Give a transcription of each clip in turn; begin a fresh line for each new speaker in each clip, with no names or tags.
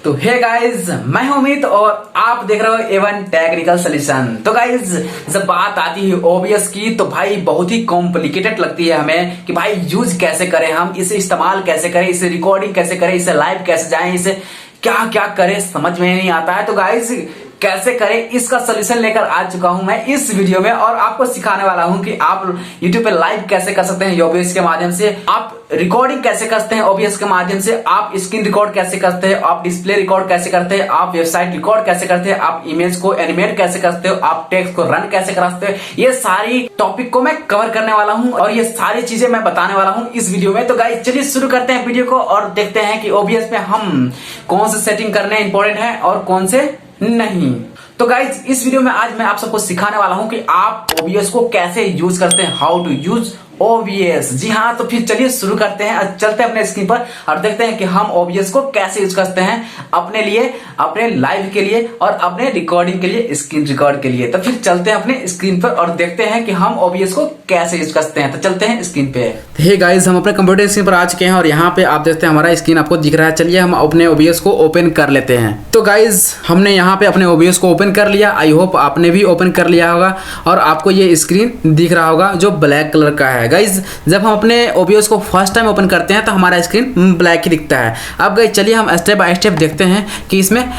तो hey guys, मैं हूं अमित और आप देख रहे हो एवन टेक्निकल सॉल्यूशन। तो गाइज, जब बात आती है ओबीएस की तो भाई बहुत ही कॉम्प्लिकेटेड लगती है हमें कि भाई यूज कैसे करें, हम इसे इस्तेमाल कैसे करें, इसे रिकॉर्डिंग कैसे करें, इसे लाइव कैसे जाएं, इसे क्या क्या करें समझ में नहीं आता है। तो गाइज कैसे करें इसका सोल्यूशन लेकर आ चुका हूं मैं इस वीडियो में और आपको सिखाने वाला हूं कि आप YouTube पे लाइव कैसे कर सकते हैं OBS के माध्यम से, आप रिकॉर्डिंग कैसे करते हैं OBS के माध्यम से, आप स्क्रीन रिकॉर्ड कैसे करते हैं, आप डिस्प्ले रिकॉर्ड कैसे करते हैं, आप वेबसाइट रिकॉर्ड कैसे करते हैं, आप इमेज को एनिमेट कैसे करते हो, आप टेक्स्ट को रन कैसे करते हो। ये सारी टॉपिक को मैं कवर करने वाला हूं और ये सारी चीजें मैं बताने वाला हूं इस वीडियो में। तो गाइस चलिए शुरू करते हैं वीडियो को और देखते हैं कि OBS में हम कौन से सेटिंग करने इंपॉर्टेंट है और कौन से नहीं। तो गाइज इस वीडियो में आज मैं आप सबको सिखाने वाला हूं कि आप OBS को कैसे यूज करते हैं, हाउ टू यूज OBS। जी हाँ, तो फिर चलिए शुरू करते हैं, चलते हैं अपने स्क्रीन पर और देखते हैं कि हम OBS को कैसे यूज करते हैं अपने लिए, अपने लाइव के लिए और अपने रिकॉर्डिंग के लिए, स्क्रीन रिकॉर्ड के लिए। तो फिर चलते हैं अपने स्क्रीन पर और देखते हैं कि हम OBS को कैसे यूज करते हैं। तो चलते हैं स्क्रीन पे। हे गाइज, हम अपने कंप्यूटर स्क्रीन पर आ चुके हैं और यहाँ पे आप देखते हैं हमारा स्क्रीन आपको दिख रहा है। चलिए हम अपने OBS को ओपन कर लेते हैं। तो गाइज हमने यहाँ पे अपने OBS को ओपन कर लिया। आई होप आपने भी ओपन कर लिया होगा और आपको ये स्क्रीन दिख रहा होगा जो ब्लैक कलर का है। गाइज जब हम अपने OBS को फर्स्ट टाइम ओपन करते हैं तो हमारा स्क्रीन ब्लैक ही दिखता है। अब गाइज चलिए हम स्टेप बाय स्टेप देखते हैं कि इसमें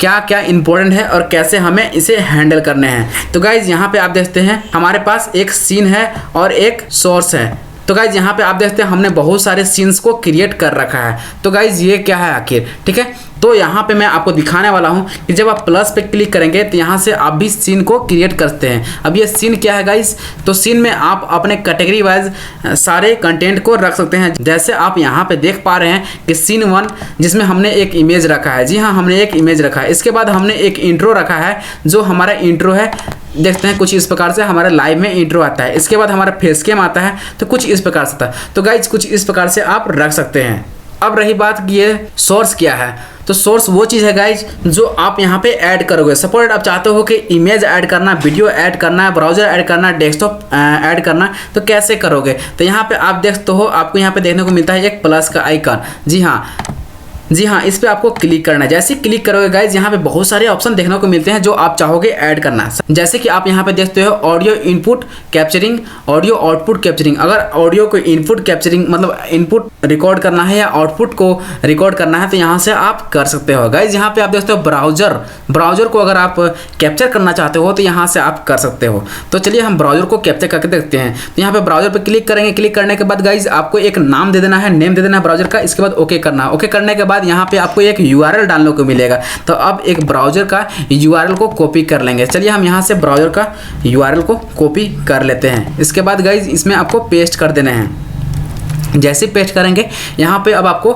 क्या क्या इंपॉर्टेंट है और कैसे हमें इसे हैंडल करने हैं। तो गाइज यहाँ पे आप देखते हैं हमारे पास एक सीन है और एक सोर्स है। तो गाइज यहाँ पे आप देखते हैं हमने बहुत सारे सीन्स को क्रिएट कर रखा है। तो गाइज ये क्या है आखिर, ठीक है। तो यहाँ पे मैं आपको दिखाने वाला हूँ कि जब आप प्लस पे क्लिक करेंगे तो यहाँ से आप भी सीन को क्रिएट करते हैं। अब ये सीन क्या है गाइज, तो सीन में आप अपने कैटेगरी वाइज सारे कंटेंट को रख सकते हैं। जैसे आप यहाँ पे देख पा रहे हैं कि सीन 1 जिसमें हमने एक इमेज रखा है। जी हाँ, हमने एक इमेज रखा है। इसके बाद हमने एक इंट्रो रखा है जो हमारा इंट्रो है। देखते हैं कुछ इस प्रकार से हमारे लाइव में इंट्रो आता है। इसके बाद हमारा फेस कैम आता है तो कुछ इस प्रकार से था। तो गाइज कुछ इस प्रकार से आप रख सकते हैं। अब रही बात कि ये सोर्स क्या है, तो सोर्स वो चीज़ है गाइज जो आप यहाँ पे ऐड करोगे। सपोज आप चाहते हो कि इमेज ऐड करना, वीडियो ऐड करना है, ब्राउजर ऐड करना, डेस्कटॉप ऐड करना, तो कैसे करोगे। तो यहाँ पे आप देखते हो आपको यहाँ पे देखने को मिलता है एक प्लस का आइकन। जी हाँ, इस पे आपको क्लिक करना है। जैसे क्लिक करोगे गाइज यहाँ पे बहुत सारे ऑप्शन देखने को मिलते हैं जो आप चाहोगे ऐड करना। जैसे कि आप यहाँ पे देखते हो audio input capturing, audio output capturing. अगर ऑडियो को इनपुट कैप्चरिंग मतलब इनपुट रिकॉर्ड करना है या आउटपुट को रिकॉर्ड करना है तो यहाँ से आप कर सकते हो। गाइज यहाँ पे आप देखते हो ब्राउजर को अगर आप कैप्चर करना चाहते हो तो यहाँ से आप कर सकते हो। तो चलिए हम ब्राउजर को कैप्चर करके देखते हैं। तो यहाँ पे ब्राउजर पर क्लिक करेंगे। क्लिक करने के बाद गाइज आपको एक नाम दे देना है, नेम दे देना है ब्राउजर का। इसके बाद ओके करना है। ओके करने के बाद यहाँ पे आपको एक URL डालने को मिलेगा। तो अब एक ब्राउजर का URL को कॉपी कर लेंगे। चलिए हम यहाँ से ब्राउजर का URL को कॉपी कर लेते हैं। इसके बाद गाइज इसमें आपको पेस्ट कर देने हैं। जैसे पेस्ट करेंगे यहाँ पे अब आपको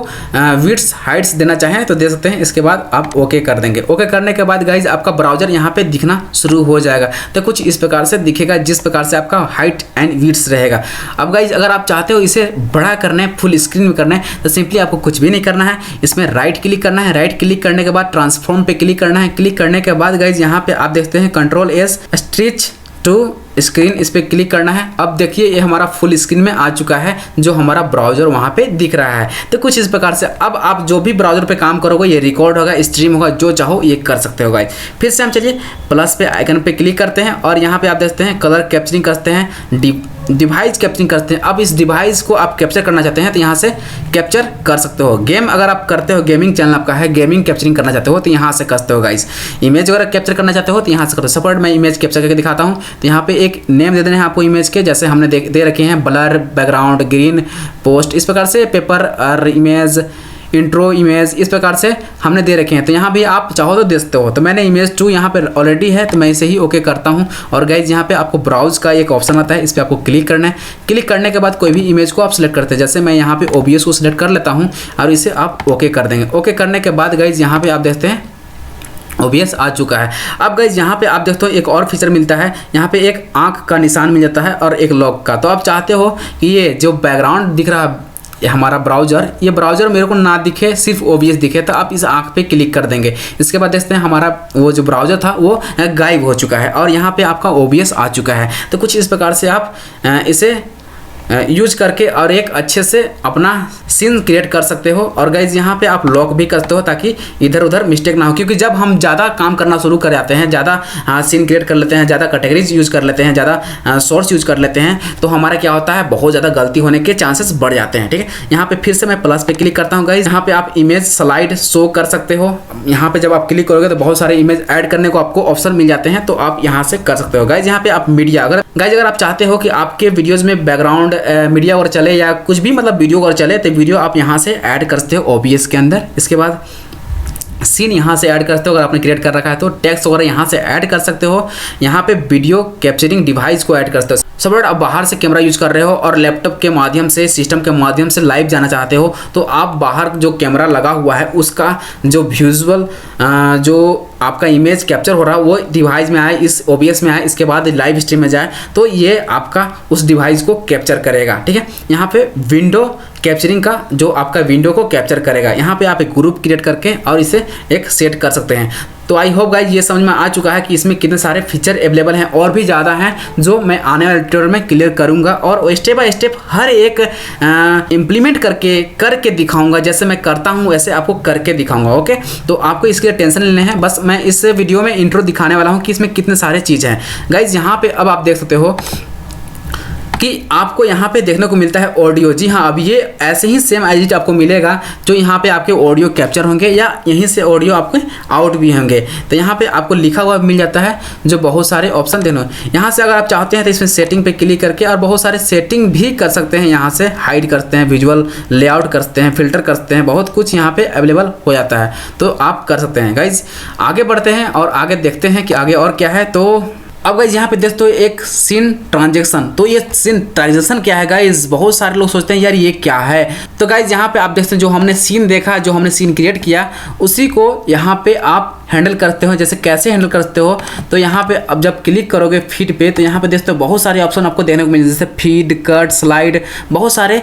विड्थ हाइट्स देना चाहें तो दे सकते हैं। इसके बाद आप ओके कर देंगे। ओके करने के बाद गाइज आपका ब्राउजर यहाँ पे दिखना शुरू हो जाएगा। तो कुछ इस प्रकार से दिखेगा जिस प्रकार से आपका हाइट एंड विड्थ रहेगा। अब गाइज अगर आप चाहते हो इसे बड़ा करना है, फुल स्क्रीन में करना है, तो सिंपली आपको कुछ भी नहीं करना है। इसमें राइट क्लिक करना है। राइट क्लिक करने के बाद ट्रांसफॉर्म पे क्लिक करना है। क्लिक करने के बाद गाइज यहाँ पे आप देखते हैं Ctrl+S स्ट्रेच टू स्क्रीन, इस पे क्लिक करना है। अब देखिए ये हमारा फुल स्क्रीन में आ चुका है जो हमारा ब्राउजर वहाँ पे दिख रहा है। तो कुछ इस प्रकार से अब आप जो भी ब्राउजर पे काम करोगे ये रिकॉर्ड होगा, स्ट्रीम होगा, जो चाहो ये कर सकते हो गाइस। फिर से हम चलिए प्लस पे आइकन पे क्लिक करते हैं और यहाँ पे आप देखते हैं कलर कैप्चरिंग करते हैं, डिवाइस कैप्चरिंग करते हैं। अब इस डिवाइस को आप कैप्चर करना चाहते हैं तो यहाँ से कैप्चर कर सकते हो। गेम अगर आप करते हो, गेमिंग चैनल आपका है, गेमिंग कैप्चरिंग करना चाहते हो तो यहाँ से करते हो गाइस। इमेज अगर कैप्चर करना चाहते हो तो यहाँ से करते हो। सपोज मैं इमेज कैप्चर करके दिखाता हूँ। तो यहाँ पे एक नेम दे देने हैं आपको इमेज के। जैसे हमने दे रखे हैं ब्लर, बैकग्राउंड, ग्रीन, पोस्ट, इस प्रकार से पेपर और इमेज, इंट्रो इमेज, इस प्रकार से हमने दे रखे हैं। तो यहाँ भी आप चाहो तो दे सकते हो। तो मैंने इमेज 2 यहाँ पे ऑलरेडी है तो मैं इसे ही ओके करता हूँ। और गाइज यहाँ पे आपको ब्राउज का एक ऑप्शन आता है, इस पर आपको क्लिक करना है। क्लिक करने के बाद कोई भी इमेज को आप सिलेक्ट करते हैं। जैसे मैं यहाँ पे OBS को सिलेक्ट कर लेता हूँ और इसे आप ओके कर देंगे। ओके करने के बाद गाइज यहाँ पे आप देखते हैं OBS आ चुका है। अब गाइज यहाँ पे आप देखते हो एक और फीचर मिलता है। यहाँ पे एक आंख का निशान मिल जाता है और एक लॉक का। तो आप चाहते हो कि ये जो बैकग्राउंड दिख रहा है हमारा ब्राउजर, ये ब्राउजर मेरे को ना दिखे, सिर्फ OBS दिखे, तो आप इस आंख पे क्लिक कर देंगे। इसके बाद देखते हैं हमारा वो जो ब्राउजर था वो गायब हो चुका है और यहाँ पे आपका OBS आ चुका है। तो कुछ इस प्रकार से आप इसे यूज करके और एक अच्छे से अपना सीन क्रिएट कर सकते हो। और गाइज यहाँ पे आप लॉक भी करते हो ताकि इधर उधर मिस्टेक ना हो, क्योंकि जब हम ज़्यादा काम करना शुरू कर जाते हैं, ज़्यादा सीन क्रिएट कर लेते हैं, ज़्यादा कैटेगरीज यूज कर लेते हैं, ज़्यादा सोर्स यूज कर लेते हैं, तो हमारा क्या होता है, बहुत ज़्यादा गलती होने के चांसेस बढ़ जाते हैं। ठीक है, यहाँ पे फिर से मैं प्लस पे क्लिक करता हूँ गाइज। यहाँ पे आप इमेज स्लाइड शो कर सकते हो। यहाँ पे जब आप क्लिक करोगे तो बहुत सारे इमेज ऐड करने को आपको ऑप्शन मिल जाते हैं, तो आप यहाँ से कर सकते हो गाइज। यहाँ पे आप मीडिया, अगर आप चाहते हो कि आपके वीडियोज में बैकग्राउंड मीडिया और चले या कुछ भी मतलब वीडियो और चले, तो वीडियो आप यहाँ से ऐड कर सकते हो OBS के अंदर। इसके बाद सीन यहाँ से ऐड करते हो, अगर आपने क्रिएट कर रखा है तो टेक्स्ट वगैरह यहाँ से ऐड कर सकते हो। यहाँ पे वीडियो कैप्चरिंग डिवाइस को ऐड करते हो। सपोज आप बाहर से कैमरा यूज कर रहे हो और लैपटॉप के माध्यम से, सिस्टम के माध्यम से लाइव जाना चाहते हो, तो आप बाहर जो कैमरा लगा हुआ है उसका जो विजुअल जो आपका इमेज कैप्चर हो रहा है वो डिवाइस में आए, इस OBS में आए, इसके बाद लाइव स्ट्रीम में जाए, तो ये आपका उस डिवाइस को कैप्चर करेगा। ठीक है, यहाँ पे विंडो कैप्चरिंग का जो आपका विंडो को कैप्चर करेगा। यहाँ पे आप एक ग्रुप क्रिएट करके और इसे एक सेट कर सकते हैं। तो आई होप गाइज ये समझ में आ चुका है कि इसमें कितने सारे फीचर अवेलेबल हैं, और भी ज़्यादा हैं जो मैं आने वाले ट्यूटोरियल में क्लियर करूंगा और स्टेप बाय स्टेप हर एक इम्प्लीमेंट करके दिखाऊंगा। जैसे मैं करता हूं वैसे आपको करके दिखाऊंगा। ओके, तो आपको इसके लिए टेंशन लेने हैं, बस मैं इस वीडियो में इंट्रो दिखाने वाला हूं कि इसमें कितने सारे चीज़ हैं गाइज। यहाँ पे अब आप देख सकते हो कि आपको यहाँ पे देखने को मिलता है ऑडियो। जी हाँ, अब ये ऐसे ही सेम एज इट आपको मिलेगा, जो यहाँ पे आपके ऑडियो कैप्चर होंगे या यहीं से ऑडियो आपके आउट भी होंगे। तो यहाँ पे आपको लिखा हुआ मिल जाता है जो बहुत सारे ऑप्शन देना। यहाँ से अगर आप चाहते हैं तो इसमें सेटिंग पे क्लिक करके और बहुत सारे सेटिंग भी कर सकते हैं। यहाँ से हाइड करते हैं, विजुअल लेआउट करते हैं, फिल्टर करते हैं, बहुत कुछ यहाँ पे अवेलेबल हो जाता है, तो आप कर सकते हैं गाइज। आगे बढ़ते हैं और आगे देखते हैं कि आगे और क्या है। तो अब गाइज यहाँ पे देखते हो एक सीन ट्रांजेक्शन। तो ये सीन ट्रांजेक्शन क्या है गाइज, बहुत सारे लोग सोचते हैं यार ये क्या है। तो गाइज यहाँ पे आप देखते हैं जो हमने सीन देखा, जो हमने सीन क्रिएट किया, उसी को यहाँ पे आप हैंडल करते हो। जैसे कैसे हैंडल करते हो, तो यहाँ पे अब जब क्लिक करोगे फीड पे, तो यहाँ पे देखते हो बहुत सारे ऑप्शन आपको देखने को मिल, जैसे फीड, कट, स्लाइड, बहुत सारे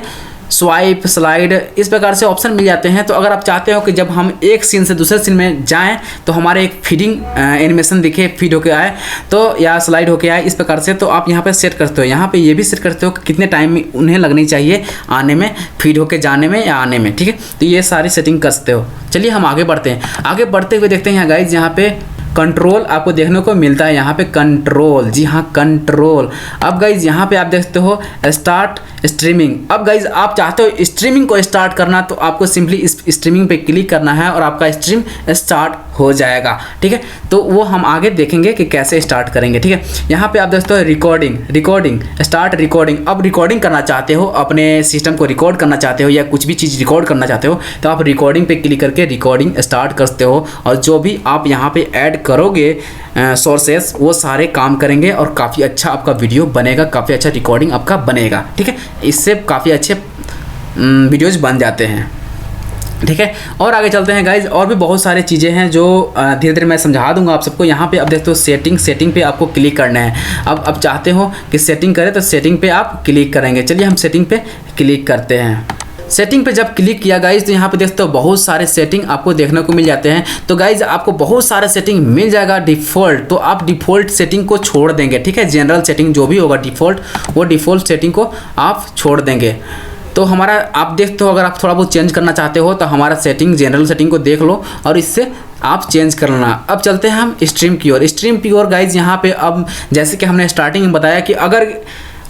स्वाइप, स्लाइड, इस प्रकार से ऑप्शन मिल जाते हैं। तो अगर आप चाहते हो कि जब हम एक सीन से दूसरे सीन में जाएं तो हमारे एक फीडिंग एनिमेशन दिखे, फीड होके आए तो, या स्लाइड होके आए, इस प्रकार से, तो आप यहाँ पे सेट करते हो। यहाँ पे ये भी सेट करते हो कि कितने टाइम उन्हें लगनी चाहिए आने में, फीड होके जाने में या आने में। ठीक है, तो ये सारी सेटिंग कर सकते हो। चलिए हम आगे बढ़ते हैं। आगे बढ़ते हुए देखते हैं यहाँ गाइज, यहाँ पे कंट्रोल आपको देखने को मिलता है। यहाँ पे कंट्रोल, जी हाँ कंट्रोल। अब गाइज यहाँ पे आप देखते हो स्टार्ट स्ट्रीमिंग। अब गाइज आप चाहते हो स्ट्रीमिंग को स्टार्ट करना, तो आपको सिंपली इस स्ट्रीमिंग पे क्लिक करना है और आपका स्ट्रीम स्टार्ट हो जाएगा। ठीक है, तो वो हम आगे देखेंगे कि कैसे स्टार्ट करेंगे। ठीक है, यहाँ पे आप देखते हो रिकॉर्डिंग, स्टार्ट रिकॉर्डिंग। अब रिकॉर्डिंग करना चाहते हो, अपने सिस्टम को रिकॉर्ड करना चाहते हो या कुछ भी चीज़ रिकॉर्ड करना चाहते हो, तो आप रिकॉर्डिंग पे क्लिक करके रिकॉर्डिंग स्टार्ट करते हो, और जो भी आप यहाँ पे ऐड करोगे सोर्सेस, वो सारे काम करेंगे और काफ़ी अच्छा आपका वीडियो बनेगा, काफ़ी अच्छा रिकॉर्डिंग आपका बनेगा। ठीक है, इससे काफ़ी अच्छे वीडियोज बन जाते हैं। ठीक है, और आगे चलते हैं गाइज। और भी बहुत सारी चीज़ें हैं जो धीरे धीरे मैं समझा दूंगा आप सबको। यहाँ पे अब देखते हो सेटिंग पे आपको क्लिक करना है। अब चाहते हो कि सेटिंग करें तो सेटिंग पे आप क्लिक करेंगे। चलिए हम सेटिंग पे क्लिक करते हैं। सेटिंग पे जब क्लिक किया गाइज, तो यहाँ पे देखते हो बहुत सारे सेटिंग आपको देखने को मिल जाते हैं। तो गाइज आपको बहुत सारे सेटिंग मिल जाएगा डिफ़ॉल्ट, तो आप डिफ़ॉल्ट सेटिंग को छोड़ देंगे। ठीक है, जनरल सेटिंग जो भी होगा डिफ़ॉल्ट, वो डिफ़ॉल्ट सेटिंग को आप छोड़ देंगे। तो हमारा आप देखते हो, अगर आप थोड़ा बहुत चेंज करना चाहते हो तो हमारा सेटिंग, जनरल सेटिंग को देख लो और इससे आप चेंज कर लेना। अब चलते हैं हम स्ट्रीम की ओर गाइज। यहाँ पे अब जैसे कि हमने स्टार्टिंग में बताया कि अगर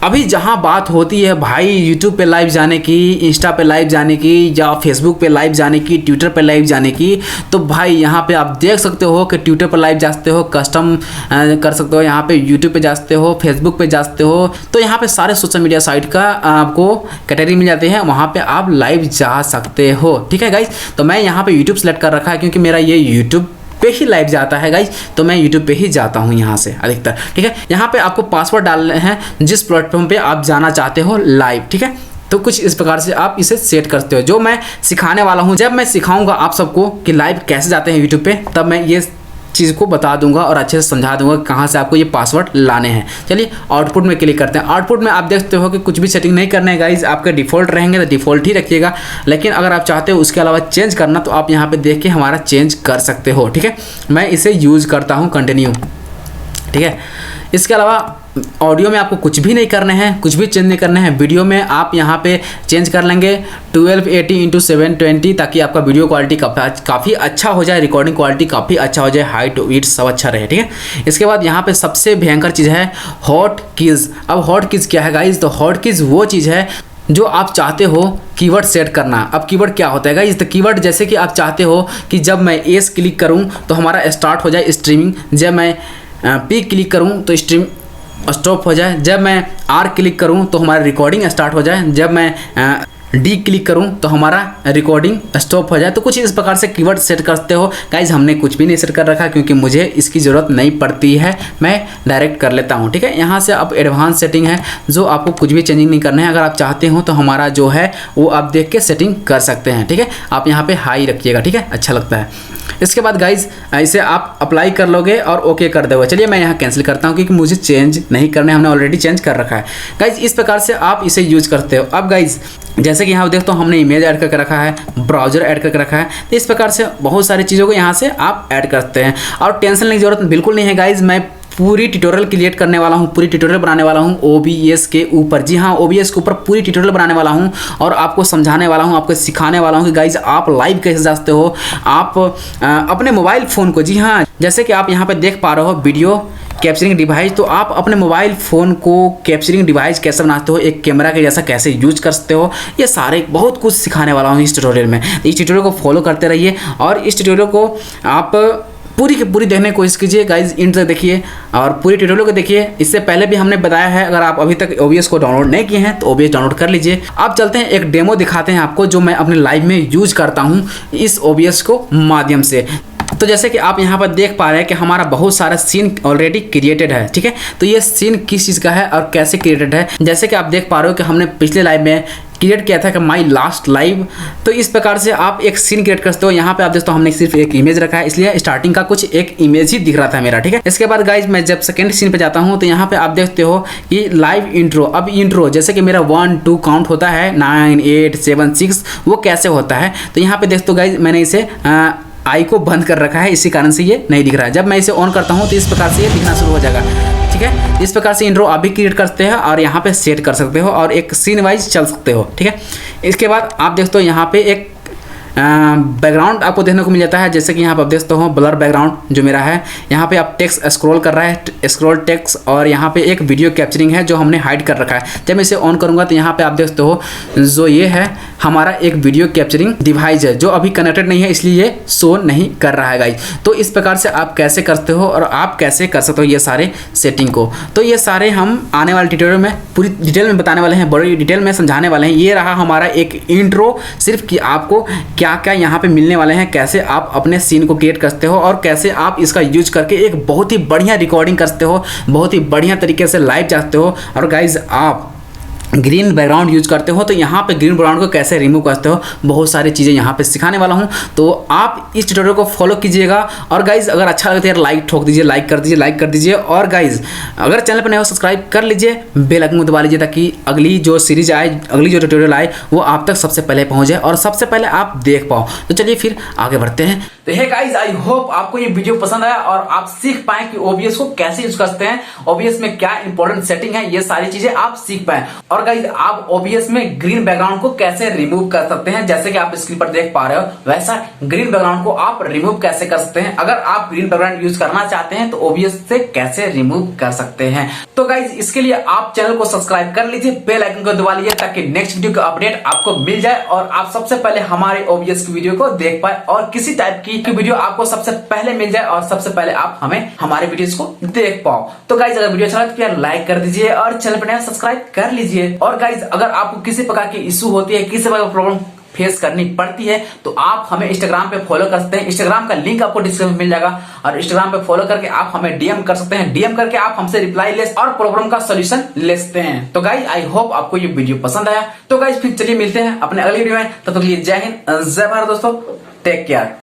अभी जहाँ बात होती है भाई यूट्यूब पे लाइव जाने की, इंस्टा पे लाइव जाने की, या फेसबुक पे लाइव जाने की, ट्विटर पे लाइव जाने की, तो भाई यहाँ पे आप देख सकते हो कि ट्विटर पे लाइव जाते हो, कस्टम कर सकते हो, यहाँ पे यूट्यूब पे जाते हो, फेसबुक पे जाते हो, तो यहाँ पे सारे सोशल मीडिया साइट का आपको कैटेगरी मिल जाते हैं, वहाँ पे आप लाइव जा सकते हो। ठीक है गाइज, तो मैं यहाँ पे यूट्यूब सेलेक्ट कर रखा है क्योंकि मेरा ये यूट्यूब पे ही लाइव जाता है गाइज, तो मैं YouTube पे ही जाता हूँ यहाँ से अधिकतर। ठीक है, यहाँ पे आपको पासवर्ड डालने हैं जिस प्लेटफॉर्म पे आप जाना चाहते हो लाइव। ठीक है, तो कुछ इस प्रकार से आप इसे सेट करते हो, जो मैं सिखाने वाला हूँ। जब मैं सिखाऊंगा आप सबको कि लाइव कैसे जाते हैं YouTube पे, तब मैं ये चीज़ को बता दूंगा और अच्छे से समझा दूंगा कहाँ से आपको ये पासवर्ड लाने हैं। चलिए आउटपुट में क्लिक करते हैं। आउटपुट में आप देखते हो कि कुछ भी सेटिंग नहीं करना है गाइज, आपके डिफ़ॉल्ट रहेंगे तो डिफ़ॉल्ट ही रखिएगा, लेकिन अगर आप चाहते हो उसके अलावा चेंज करना तो आप यहाँ पे देख के हमारा चेंज कर सकते हो। ठीक है, मैं इसे यूज़ करता हूँ कंटिन्यू। ठीक है, इसके अलावा ऑडियो में आपको कुछ भी नहीं करने हैं, कुछ भी चेंज नहीं करने हैं। वीडियो में आप यहाँ पे चेंज कर लेंगे 1280x720 ताकि आपका वीडियो क्वालिटी काफ़ी अच्छा हो जाए, रिकॉर्डिंग क्वालिटी काफ़ी अच्छा हो जाए, हाइट वेट सब अच्छा रहे, ठीक है। इसके बाद यहाँ पे सबसे भयंकर चीज़ है हॉट कीज़। अब हॉट कीज़ क्या है गाइज? तो हॉट कीज़ वो चीज़ है जो आप चाहते हो कीवर्ड सेट करना। अब कीवर्ड क्या होता है गाइस? तो कीवर्ड जैसे कि आप चाहते हो कि जब मैं एस क्लिक करूं तो हमारा स्टार्ट हो जाए स्ट्रीमिंग, जब मैं पी क्लिक करूं तो स्ट्रीम स्टॉप हो जाए, जब मैं आर क्लिक करूं तो हमारा रिकॉर्डिंग स्टार्ट हो जाए, जब मैं डी क्लिक करूं तो हमारा रिकॉर्डिंग स्टॉप हो जाए। तो कुछ इस प्रकार से कीवर्ड सेट करते हो गाइज। हमने कुछ भी नहीं सेट कर रखा क्योंकि मुझे इसकी ज़रूरत नहीं पड़ती है, मैं डायरेक्ट कर लेता हूं, ठीक है। यहाँ से अब एडवांस सेटिंग है जो आपको कुछ भी चेंजिंग नहीं करना है। अगर आप चाहते हो तो हमारा जो है वो आप देख के सेटिंग कर सकते हैं, ठीक है। आप यहाँ पे हाई रखिएगा, ठीक है, अच्छा लगता है। इसके बाद गाइज इसे आप अप्लाई कर लोगे और ओके कर दोगे। चलिए मैं यहाँ कैंसिल करता हूँ क्योंकि मुझे चेंज नहीं करने, हमने ऑलरेडी चेंज कर रखा है गाइज। इस प्रकार से आप इसे यूज करते हो। अब गाइज जैसे कि यहाँ देखते हो हमने इमेज ऐड करके रखा है, ब्राउजर ऐड करके रखा है, तो इस प्रकार से बहुत सारी चीज़ों को यहाँ से आप ऐड करते हैं और टेंशन लेने की जरूरत बिल्कुल नहीं है गाइज। मैं पूरी ट्यूटोरियल क्रिएट करने वाला हूँ, पूरी ट्यूटोरियल बनाने वाला हूँ OBS के ऊपर। जी हाँ, OBS के ऊपर पूरी ट्यूटोरियल बनाने वाला हूँ और आपको समझाने वाला हूँ, आपको सिखाने वाला हूँ कि गाइज आप लाइव कैसे जाते हो आप अपने मोबाइल फ़ोन को। जी हाँ, जैसे कि आप यहाँ पे देख पा रहे हो वीडियो कैप्चरिंग डिवाइस, तो आप अपने मोबाइल फ़ोन को कैप्चरिंग डिवाइस कैसे बनाते हो, एक कैमरा के जैसा कैसे यूज कर सकते हो, ये सारे बहुत कुछ सिखाने वाला हूँ इस ट्यूटोरियल में। इस ट्यूटोरियल को फॉलो करते रहिए और इस ट्यूटोरियल को आप पूरी की पूरी देखने की कोशिश कीजिए गाइज, एंड तक देखिए और पूरी ट्यूटोरियल को देखिए। इससे पहले भी हमने बताया है, अगर आप अभी तक OBS को डाउनलोड नहीं किए हैं तो OBS डाउनलोड कर लीजिए। आप चलते हैं एक डेमो दिखाते हैं आपको जो मैं अपने लाइव में यूज करता हूँ इस OBS को माध्यम से। तो जैसे कि आप यहाँ पर देख पा रहे हैं कि हमारा बहुत सारा सीन ऑलरेडी क्रिएटेड है, ठीक है। तो ये सीन किस चीज़ का है और कैसे क्रिएटेड है, जैसे कि आप देख पा रहे हो कि हमने पिछले लाइव में क्रिएट किया था कि माई लास्ट लाइव। तो इस प्रकार से आप एक सीन क्रिएट करते हो। यहाँ पे आप दोस्तों हमने सिर्फ एक इमेज रखा है, इसलिए स्टार्टिंग का कुछ एक इमेज ही दिख रहा था मेरा, ठीक है। इसके बाद गाइज मैं जब सेकंड सीन पे जाता हूँ तो यहाँ पे आप देखते हो कि लाइव इंट्रो। अब इंट्रो जैसे कि मेरा 1 2 काउंट होता है, 9 8 7 6, वो कैसे होता है तो यहाँ पे देखते हो गाइज मैंने इसे आई को बंद कर रखा है, इसी कारण से ये नहीं दिख रहा है। जब मैं इसे ऑन करता हूँ तो इस प्रकार से ये दिखना शुरू हो जाएगा, ठीक है। इस प्रकार से इंट्रो आप भी क्रिएट करते हैं और यहाँ पे सेट कर सकते हो और एक सीन वाइज चल सकते हो, ठीक है। इसके बाद आप देखते हो यहाँ पे एक बैकग्राउंड आपको देखने को मिल जाता है, जैसे कि यहाँ पर आप देखते हो ब्लर बैकग्राउंड जो मेरा है। यहाँ पे आप टेक्स्ट स्क्रॉल कर रहा है, स्क्रॉल टेक्स्ट, और यहाँ पे एक वीडियो कैप्चरिंग है जो हमने हाइड कर रखा है। जब मैं इसे ऑन करूँगा तो यहाँ पे आप देखते हो जो ये है हमारा एक वीडियो कैप्चरिंग डिवाइस है जो अभी कनेक्टेड नहीं है, इसलिए ये शो नहीं कर रहा है गाइस। तो इस प्रकार से आप कैसे करते हो और आप कैसे कर सकते हो ये सारे सेटिंग को, तो ये सारे हम आने वाले ट्यूटोरियल में पूरी डिटेल में बताने वाले हैं, बड़ी डिटेल में समझाने वाले हैं। ये रहा हमारा एक इंट्रो, सिर्फ कि आपको क्या क्या यहाँ पे मिलने वाले हैं, कैसे आप अपने सीन को क्रिएट करते हो और कैसे आप इसका यूज करके एक बहुत ही बढ़िया रिकॉर्डिंग करते हो, बहुत ही बढ़िया तरीके से लाइव जाते हो। और गाइज आप ग्रीन बैकग्राउंड यूज करते हो तो यहाँ पे ग्रीन बैकग्राउंड को कैसे रिमूव करते हो, बहुत सारी चीज़ें यहाँ पे सिखाने वाला हूँ। तो आप इस ट्यूटोरियल को फॉलो कीजिएगा। और गाइज अगर अच्छा लगता है यार लाइक ठोक दीजिए, लाइक कर दीजिए। और गाइज अगर चैनल पर नए हो सब्सक्राइब कर लीजिए, बेल आइकन को दबा लीजिए ताकि अगली जो सीरीज आए, अगली जो ट्यूटोरियल आए वो आप तक सबसे पहले पहुँच जाए और सबसे पहले आप देख पाओ। तो चलिए फिर आगे बढ़ते हैं। तो हे गाइज, आई होप आपको ये वीडियो पसंद आया और आप सीख पाए कि OBS को कैसे यूज करते हैं, OBS में क्या इंपॉर्टेंट सेटिंग है, ये सारी चीजें आप सीख पाए। और गाइज आप OBS में ग्रीन बैकग्राउंड को कैसे रिमूव कर सकते हैं, जैसे कि आप स्क्रीन पर देख पा रहे हो वैसा ग्रीन बैकग्राउंड को आप रिमूव कैसे कर सकते हैं। अगर आप ग्रीन बैकग्राउंड यूज करना चाहते हैं तो OBS से कैसे रिमूव कर सकते हैं। तो गाइज इसके लिए आप चैनल को सब्सक्राइब कर लीजिए, बेल आइकन को दबा लीजिए ताकि नेक्स्ट वीडियो का अपडेट आपको मिल जाए और आप सबसे पहले हमारे OBS की वीडियो को देख पाए और किसी टाइप की वीडियो आपको सबसे पहले मिल जाए और सबसे पहले आप हमें हमारे वीडियोस को देख पाओ। तो गाइज अगर वीडियो अच्छा लगे तो यार लाइक कर दीजिए और चैनल पर नया सब्सक्राइब कर लीजिए। और गाइज अगर आपको किसी प्रकार की इशू होती है, किसी प्रकार की प्रॉब्लम फेस करनी पड़ती है तो आप हमें इंस्टाग्राम पे फॉलो कर सकते हैं। इंस्टाग्राम का लिंक आपको डिस्क्रिप्शन में मिल जाएगा और इंस्टाग्राम पे फॉलो करके आप हमें DM कर सकते हैं। DM करके आप हमसे रिप्लाई ले और प्रॉब्लम का सॉल्यूशन ले सकते हैं। तो गाइज आई होप आपको ये वीडियो पसंद आया। तो गाइज फिर चलिए मिलते हैं अपने अगली वीडियो में, तब तक के लिए जय हिंद, जय भारत दोस्तों, टेक केयर।